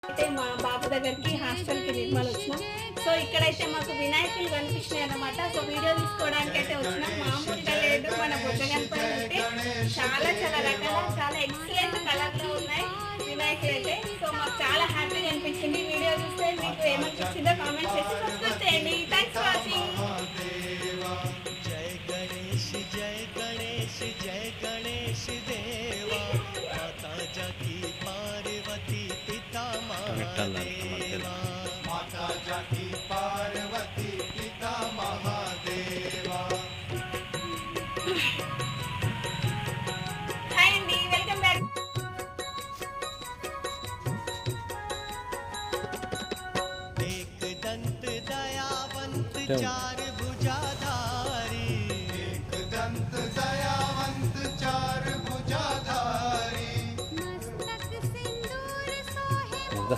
అయితే మా బాబు దగ్గరికి హాస్టల్కి నిర్మల్ వచ్చినాం. సో ఇక్కడైతే మాకు వినాయకులు కనిపించినాయి అన్నమాట. సో వీడియో తీసుకోవడానికి అయితే వచ్చినాం. మామూలుగా లేదు, మన బుద్ధ గణపతి ఉంటే చాలా చాలా రకాల చాలా ఎక్సలెంట్ కలర్లో ఉన్నాయి వినాయకులు అయితే. సో మాకు చాలా హ్యాపీగా అనిపించింది. వీడియో చూస్తే మీకు ఏమనిపించిందో కామెంట్ చేసి సబ్స్క్రైబ్ చేయండి. Thanks for watching. जय गणेश जय गणेश जय गणेश देवा माता जाकी पार्वती पिता महादेवा माता जाकी पार्वती पिता महादेवा. హాయ్ అండి, వెల్కమ్ బ్యాక్. एक दंत दयावंत चार भुजा